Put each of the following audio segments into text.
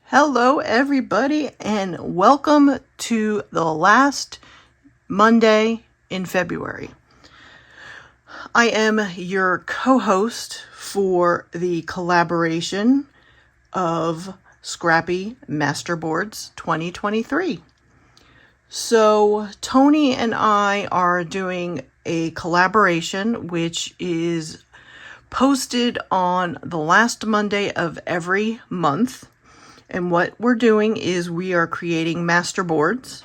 Hello, everybody, and welcome to the last Monday in February. I am your co-host for the collaboration of Scrappy Masterboards 2023. So, Toni and I are doing a collaboration which is posted on the last Monday of every month. And what we're doing is we are creating masterboards.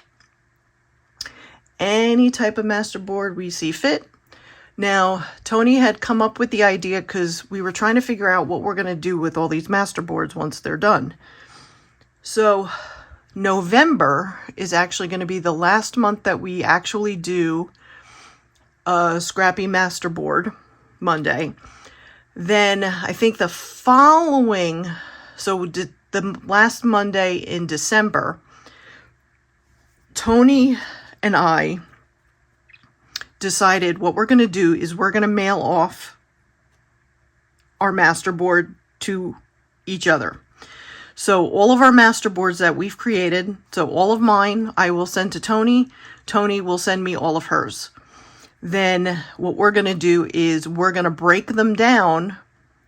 Any type of masterboard we see fit. Now, Toni had come up with the idea because we were trying to figure out what we're going to do with all these masterboards once they're done. So, November is actually going to be the last month that we actually do a Scrappy Masterboard Monday. Then, I think the following, the last Monday in December, Toni and I decided what we're going to do is we're going to mail off our masterboard to each other. So all of our masterboards that we've created, so all of mine, I will send to Toni. Toni will send me all of hers. Then what we're going to do is we're going to break them down.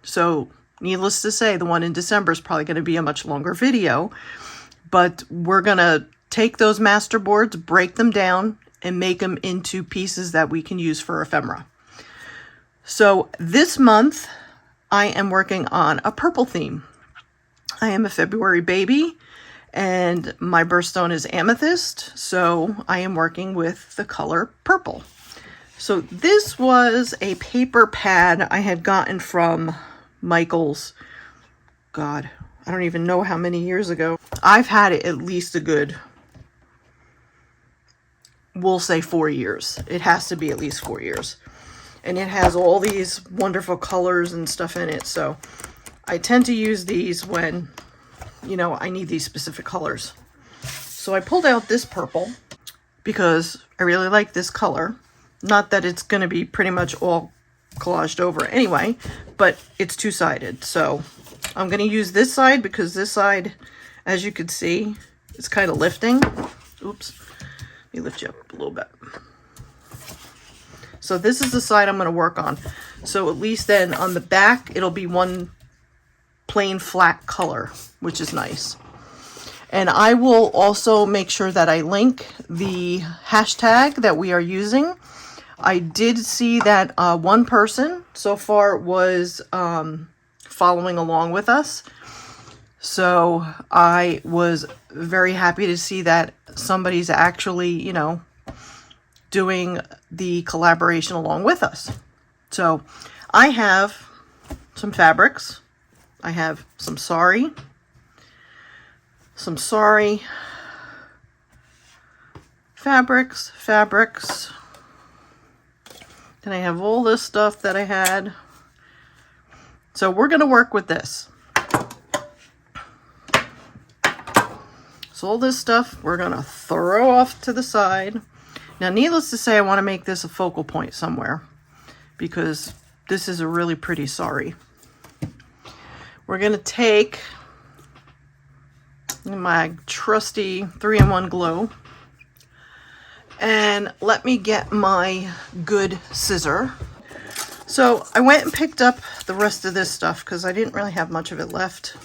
So needless to say, the one in December is probably going to be a much longer video, but we're going to take those masterboards, break them down, and make them into pieces that we can use for ephemera. So this month, I am working on a purple theme. I am a February baby, and my birthstone is amethyst, so I am working with the color purple. So this was a paper pad I had gotten from Michael's, God, I don't even know how many years ago. I've had it at least a good, we'll say 4 years. It has to be at least 4 years. And it has all these wonderful colors and stuff in it. So I tend to use these when, I need these specific colors. So I pulled out this purple because I really like this color. Not that it's going to be pretty much all collaged over anyway, but it's two-sided. So I'm going to use this side because this side, as you can see, is kind of lifting. Oops. Let me lift you up a little bit. So this is the side I'm going to work on. So at least then on the back, it'll be one plain flat color, which is nice. And I will also make sure that I link the hashtag that we are using. I did see that one person so far was following along with us. So I was very happy to see that somebody's actually, doing the collaboration along with us. So I have some fabrics. I have some sari, fabrics. Then I have all this stuff that I had. So we're going to work with this. So all this stuff we're going to throw off to the side. Now, needless to say, I want to make this a focal point somewhere because this is a really pretty sari. We're going to take my trusty 3-in-1 glue. And let me get my good scissor. So I went and picked up the rest of this stuff because I didn't really have much of it left.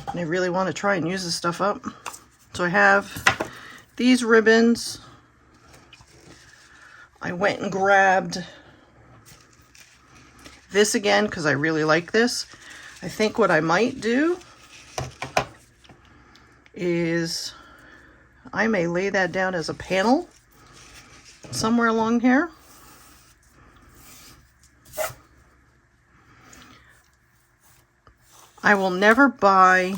And I really want to try and use this stuff up. So I have these ribbons. I went and grabbed this again because I really like this. I think what I might do is I may lay that down as a panel somewhere along here. I will never buy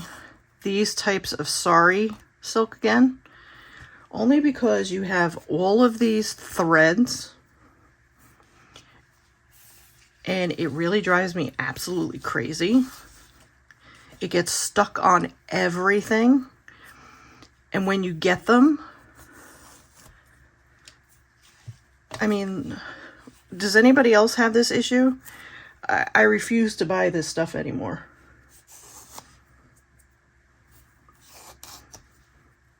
these types of sari silk again, only because you have all of these threads and it really drives me absolutely crazy. It gets stuck on everything. And when you get them, I mean, does anybody else have this issue? I refuse to buy this stuff anymore.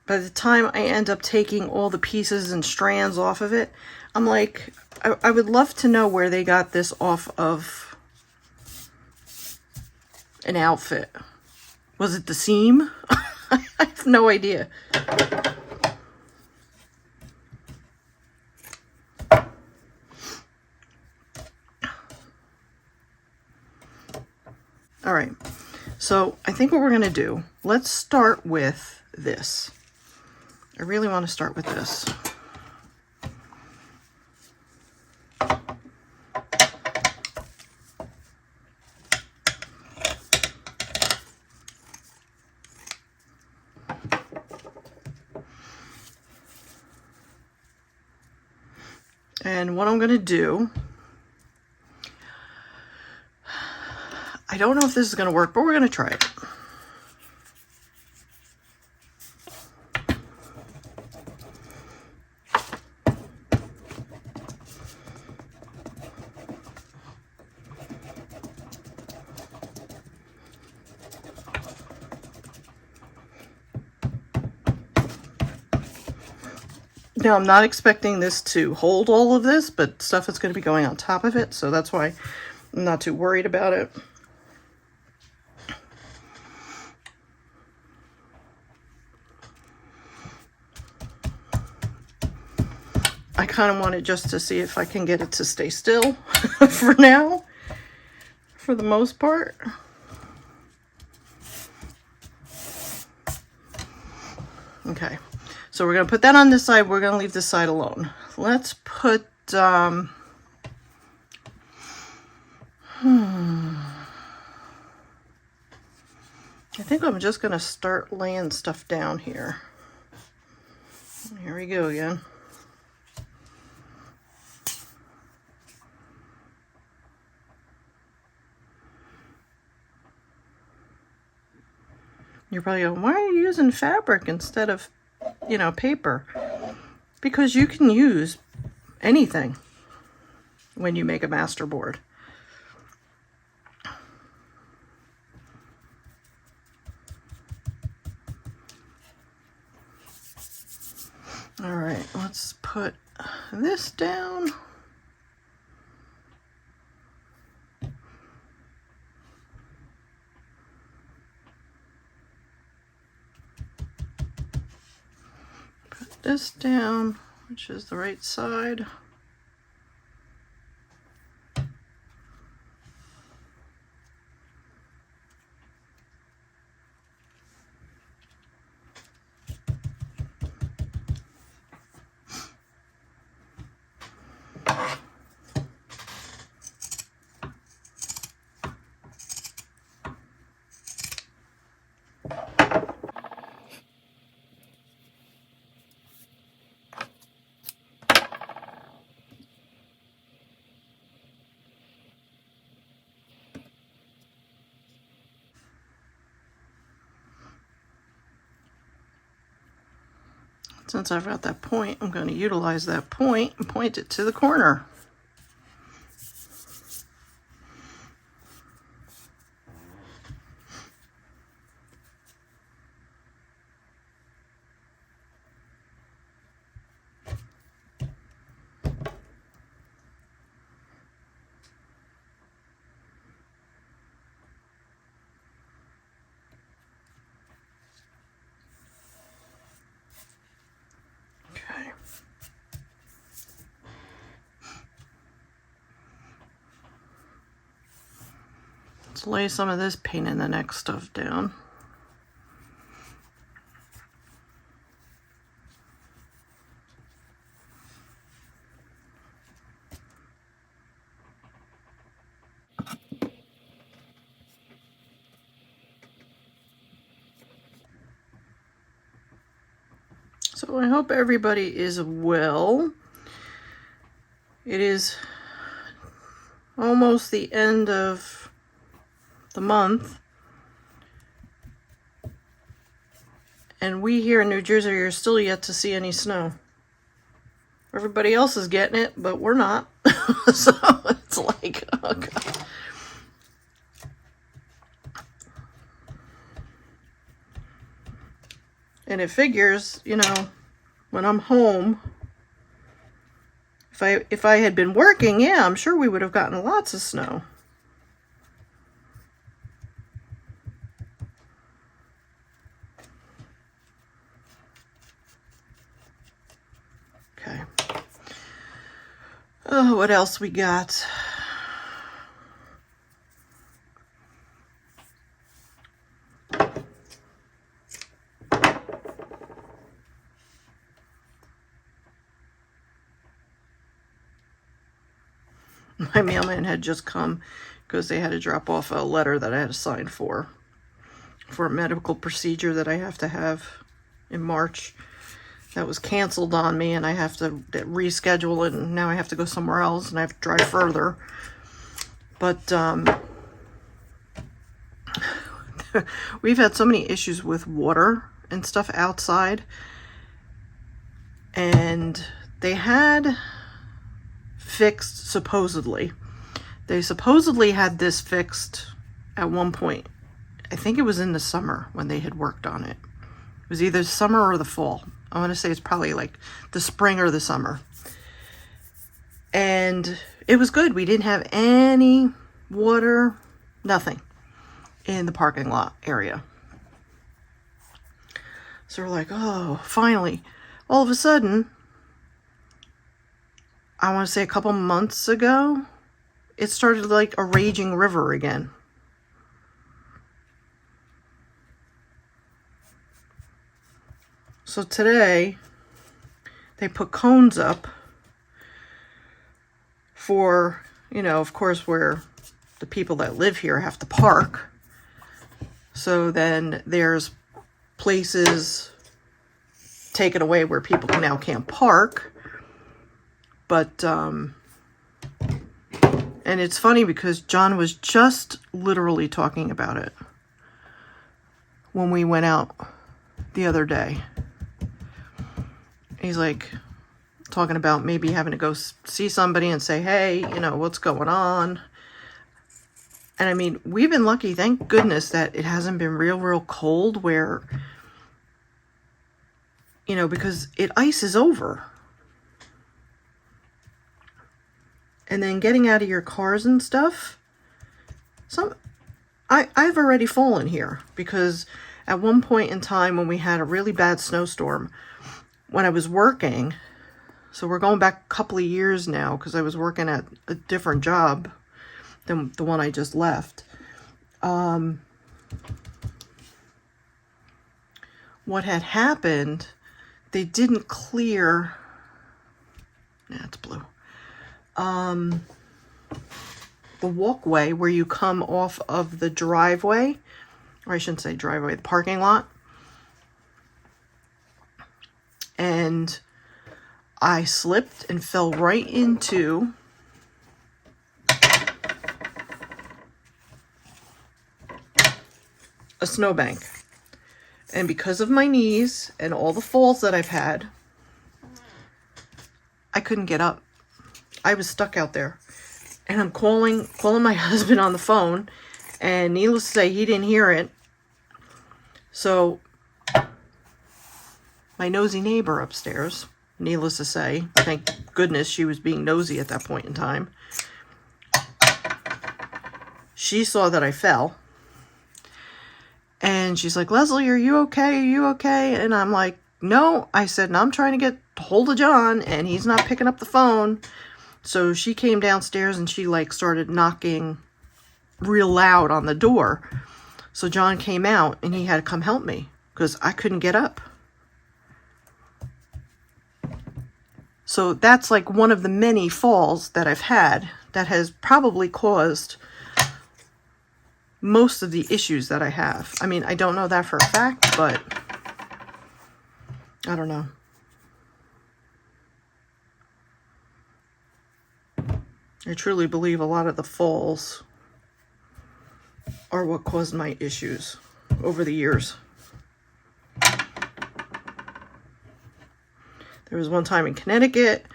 by the time I end up taking all the pieces and strands off of it, I'm like, I would love to know where they got this off of an outfit. Was it the seam? I have no idea. All right, so I think what we're gonna do, let's start with this. I really want to start with this. And what I'm going to do, I don't know if this is going to work, but we're going to try it. Now, I'm not expecting this to hold all of this, but stuff is going to be going on top of it, so that's why I'm not too worried about it. I kind of want it just to see if I can get it to stay still for now, for the most part. Okay. So we're going to put that on this side. We're going to leave this side alone. Let's put, I think I'm just going to start laying stuff down here. Here we go again. You're probably going, why are you using fabric instead of, you know, paper? Because you can use anything when you make a masterboard. All right, let's put this down. Put this down, which is the right side. Since I've got that point, I'm going to utilize that point and point it to the corner. Okay. Let's lay some of this paint in the next stuff down. So I hope everybody is well. It is almost the end of the month, and we here in New Jersey are still yet to see any snow. Everybody else is getting it, but we're not. So it's like, oh God. And it figures, you know, when I'm home, if I had been working, yeah, I'm sure we would have gotten lots of snow. Okay. Oh, what else we got? My mailman had just come because they had to drop off a letter that I had to sign for a medical procedure that I have to have in March. That was canceled on me, and I have to reschedule it, and now I have to go somewhere else, and I have to drive further. But we've had so many issues with water and stuff outside, and they had fixed, supposedly. They supposedly had this fixed at one point. I think it was in the summer when they had worked on it. It was either summer or the fall. I want to say it's probably like the spring or the summer. And it was good. We didn't have any water, nothing in the parking lot area. So we're like, oh, finally. All of a sudden, I want to say a couple months ago, it started like a raging river again. So today, they put cones up for, you know, of course, where the people that live here have to park. So then there's places taken away where people now can't park. But, and it's funny because John was just literally talking about it when we went out the other day. He's like talking about maybe having to go see somebody and say, hey, you know, what's going on? And I mean, we've been lucky, thank goodness, that it hasn't been real cold where, you know, because it ices over. And then getting out of your cars and stuff, I've already fallen here because at one point in time when we had a really bad snowstorm, when I was working, so we're going back a couple of years now because I was working at a different job than the one I just left. What had happened, they didn't clear, it's blue, the walkway where you come off of the driveway, or I shouldn't say driveway, the parking lot. And I slipped and fell right into a snowbank. And because of my knees and all the falls that I've had, I couldn't get up. I was stuck out there. And I'm calling my husband on the phone, and needless to say, he didn't hear it. So my nosy neighbor upstairs, needless to say, thank goodness she was being nosy at that point in time, she saw that I fell. And she's like, Leslie, are you okay? Are you okay? And I'm like, no. I said, and I'm trying to get hold of John, and he's not picking up the phone. So she came downstairs, and she like started knocking real loud on the door. So John came out, and he had to come help me because I couldn't get up. So that's like one of the many falls that I've had that has probably caused most of the issues that I have. I mean, I don't know that for a fact, but I don't know. I truly believe a lot of the falls are what caused my issues over the years. There was one time in Connecticut,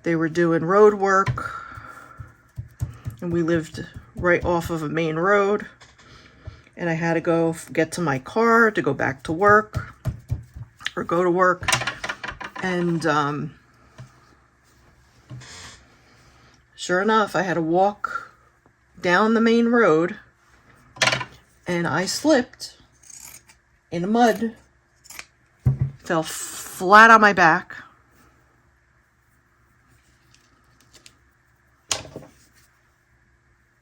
they were doing road work, and we lived right off of a main road, and I had to go get to my car to go back to work. or go to work. And sure enough, I had to walk down the main road, and I slipped in the mud, fell flat on my back.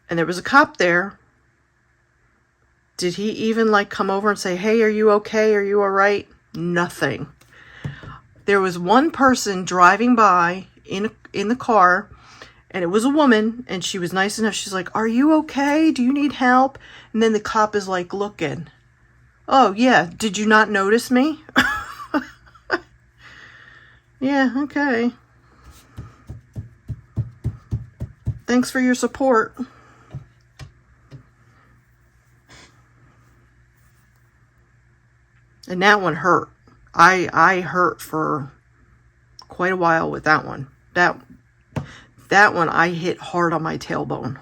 And there was a cop there. Did he even like come over and say, hey, are you okay? Are you all right? Nothing. There was one person driving by in the car, and it was a woman, and she was nice enough. She's like, are you okay? Do you need help? And then the cop is like looking. Oh, yeah. Did you not notice me? Yeah, okay. Thanks for your support. And that one hurt. I hurt for quite a while with that one. That one I hit hard on my tailbone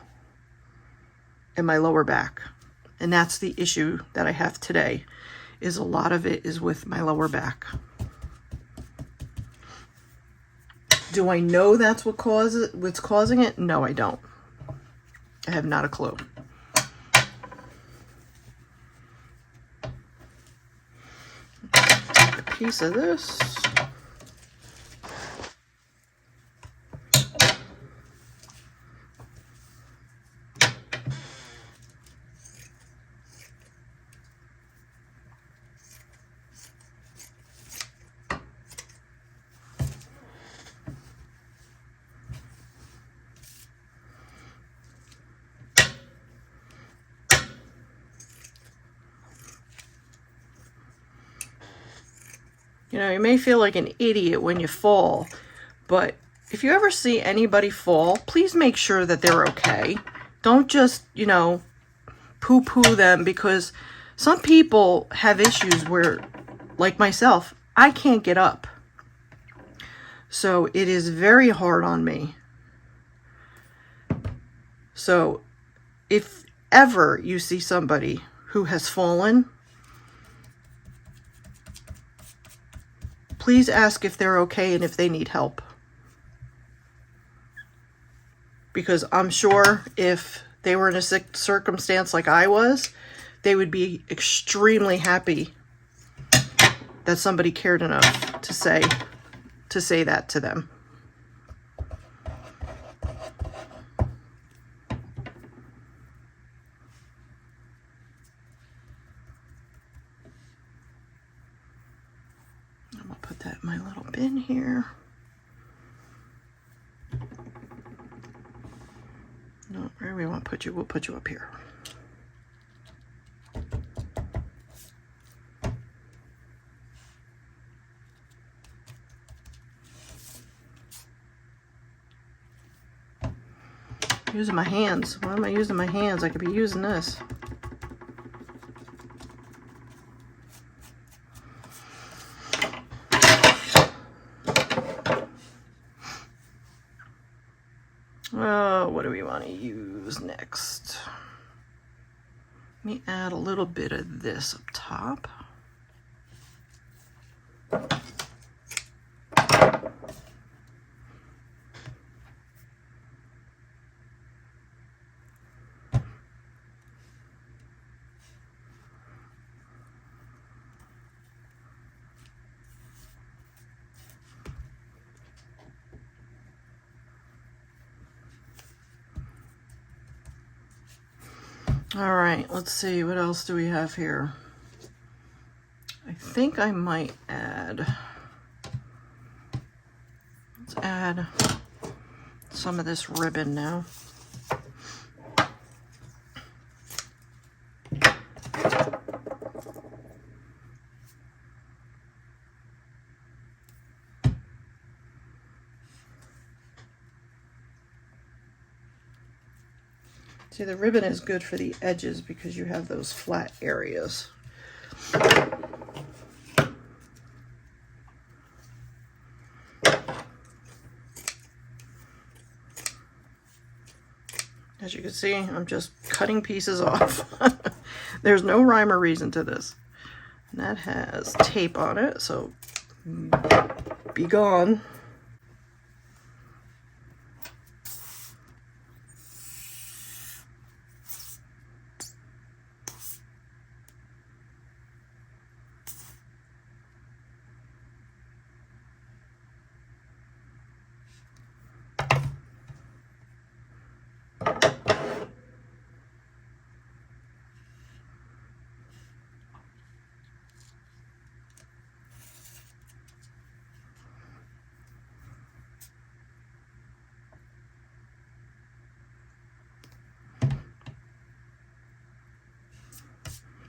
and my lower back. And that's the issue that I have today, is a lot of it is with my lower back. Do I know that's what's causing it? No, I don't. I have not a clue. Take a piece of this. You know, you may feel like an idiot when you fall, but if you ever see anybody fall, please make sure that they're okay. Don't just, you know, poo-poo them, because some people have issues where, like myself, I can't get up. So it is very hard on me. So if ever you see somebody who has fallen, please ask if they're okay and if they need help. Because I'm sure if they were in a sick circumstance like I was, they would be extremely happy that somebody cared enough to say that to them. I'm gonna put that in my little bin here. No, where we want to put you, we'll put you up here. Using my hands. Why am I using my hands? I could be using this. Oh, what do we want to use next? Let me add a little bit of this up top. All right, let's see, what else do we have here? I think I might add, let's add some of this ribbon now. See, the ribbon is good for the edges because you have those flat areas. As you can see, I'm just cutting pieces off. There's no rhyme or reason to this. And that has tape on it, so be gone.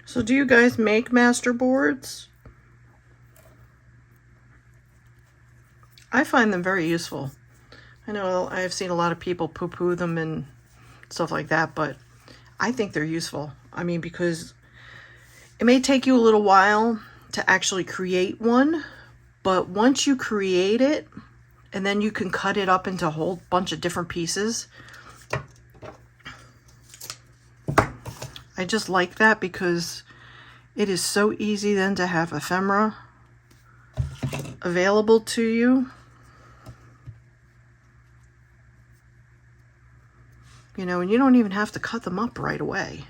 So do you guys make masterboards? I find them very useful. I know I've seen a lot of people poo-poo them and stuff like that, but I think they're useful. I mean, because it may take you a little while to actually create one, but once you create it, and then you can cut it up into a whole bunch of different pieces. I just like that because it is so easy then to have ephemera available to you. You know, and you don't even have to cut them up right away.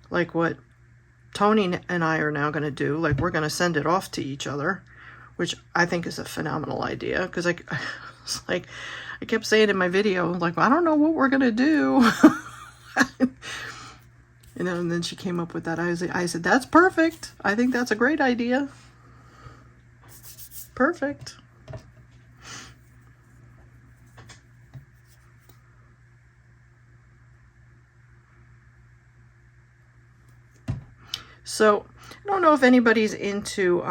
Like what Toni and I are now going to do. Like, we're going to send it off to each other, which I think is a phenomenal idea. Because I was like, I kept saying in my video, like, I don't know what we're going to do. You know, and then she came up with that. I said, that's perfect. I think that's a great idea. Perfect. So, I don't know if anybody's into,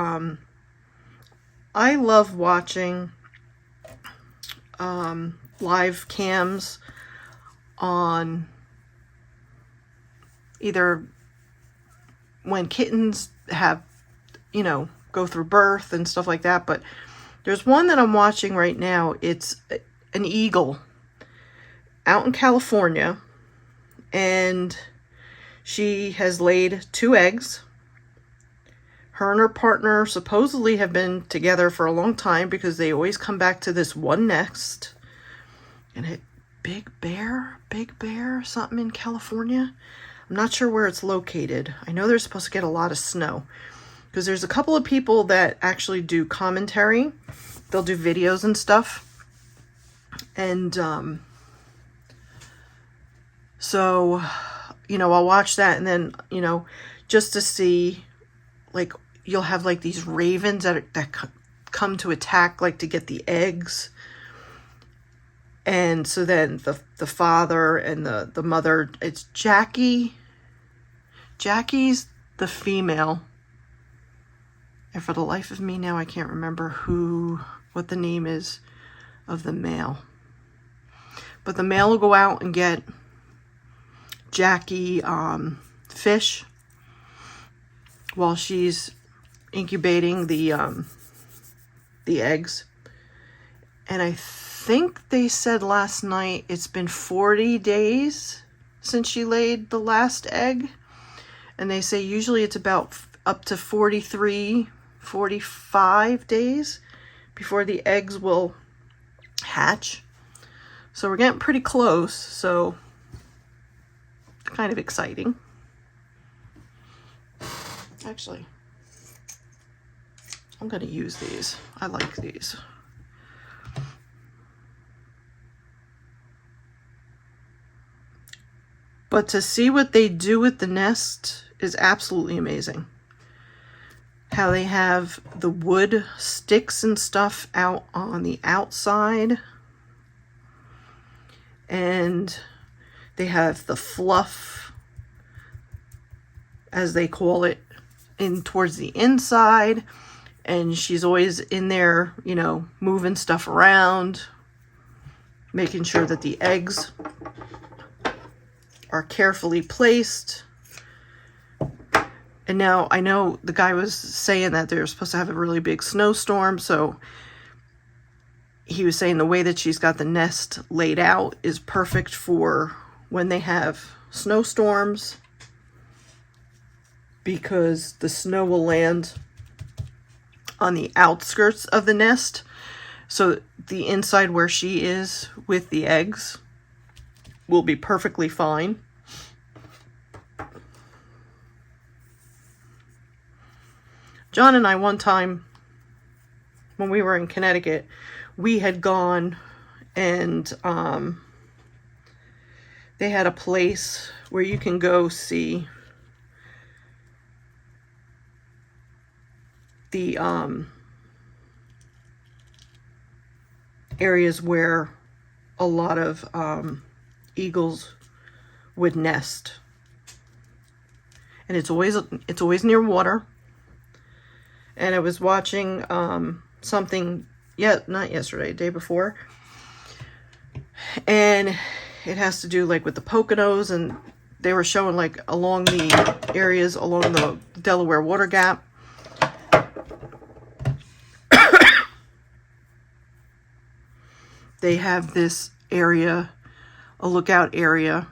I love watching live cams on either when kittens have, you know, go through birth and stuff like that. But there's one that I'm watching right now. It's an eagle out in California, and she has laid 2 eggs. Her and her partner supposedly have been together for a long time because they always come back to this one nest. And it, Big Bear, something in California. I'm not sure where it's located. I know they're supposed to get a lot of snow because there's a couple of people that actually do commentary. They'll do videos and stuff. And so, you know, I'll watch that, and then, you know, just to see, like, you'll have like these ravens that come to attack, like, to get the eggs. And so then the father and the mother, it's Jackie. Jackie's the female. And for the life of me now, I can't remember what the name is of the male. But the male will go out and get Jackie fish while she's incubating the eggs. And I think they said last night it's been 40 days since she laid the last egg. And they say usually it's about up to 43, 45 days before the eggs will hatch. So we're getting pretty close. So kind of exciting. Actually, I'm going to use these. I like these. But to see what they do with the nest is absolutely amazing. How they have the wood sticks and stuff out on the outside. And they have the fluff, as they call it, in towards the inside. And she's always in there, you know, moving stuff around, making sure that the eggs are carefully placed. And now I know the guy was saying that they're supposed to have a really big snowstorm, so he was saying the way that she's got the nest laid out is perfect for when they have snowstorms. because the snow will land on the outskirts of the nest. So the inside where she is with the eggs will be perfectly fine. John and I, one time when we were in Connecticut, we had gone and they had a place where you can go see the areas where a lot of eagles would nest, and it's always near water. And I was watching something, not yesterday, day before, and it has to do like with the Poconos, and they were showing like along the areas along the Delaware Water Gap. They have this area, a lookout area,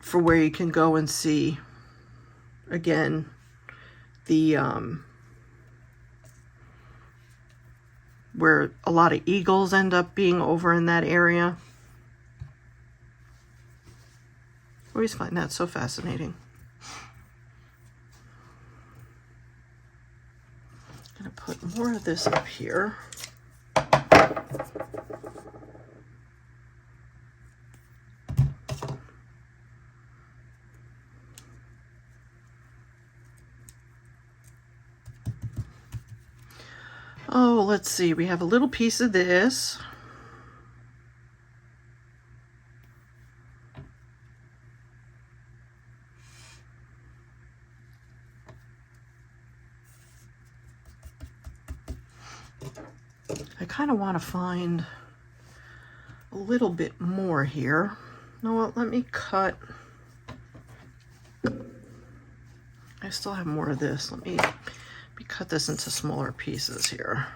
for where you can go and see, again, the where a lot of eagles end up being over in that area. I always find that so fascinating. I'm gonna put more of this up here. Oh, let's see. We have a little piece of this. I kind of want to find a little bit more here. You know what? Let me cut. I still have more of this. Let me cut this into smaller pieces here.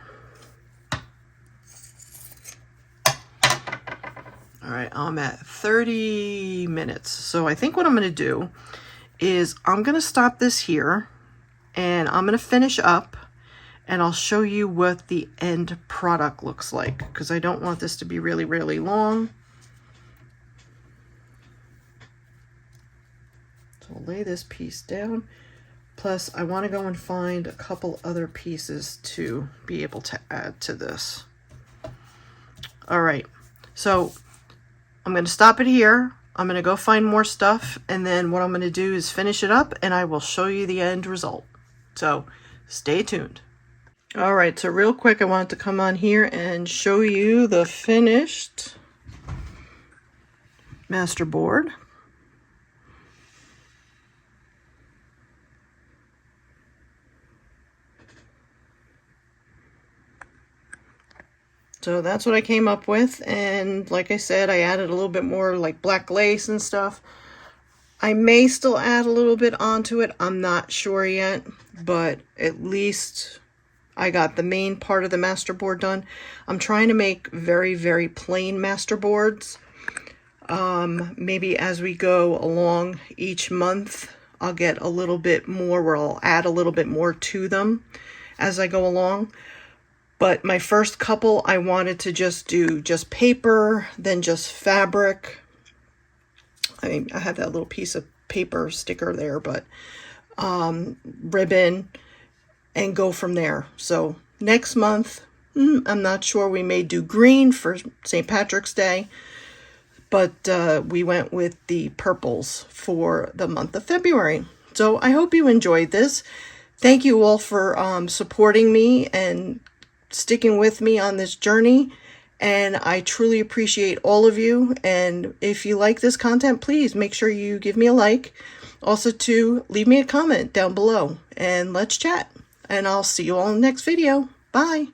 All right, I'm at 30 minutes. So I think what I'm going to do is I'm going to stop this here, and I'm going to finish up, and I'll show you what the end product looks like, because I don't want this to be really, really long. So I'll lay this piece down. Plus, I want to go and find a couple other pieces to be able to add to this. All right, so I'm going to stop it here. I'm going to go find more stuff, and then what I'm going to do is finish it up, and I will show you the end result. So stay tuned. All right, so real quick, I wanted to come on here and show you the finished master board. So that's what I came up with, and like I said, I added a little bit more like black lace and stuff. I may still add a little bit onto it, I'm not sure yet, but at least I got the main part of the masterboard done. I'm trying to make very, very plain masterboards. Maybe as we go along each month, I'll get a little bit more, where I'll add a little bit more to them as I go along. But my first couple, I wanted to just do just paper, then just fabric. I mean, I have that little piece of paper sticker there, but ribbon, and go from there. So next month, I'm not sure, we may do green for St. Patrick's Day, but we went with the purples for the month of February. So I hope you enjoyed this. Thank you all for supporting me and sticking with me on this journey, and I truly appreciate all of you. And if you like this content, please make sure you give me a like. Also, to leave me a comment down below, and let's chat. And I'll see you all in the next video. Bye.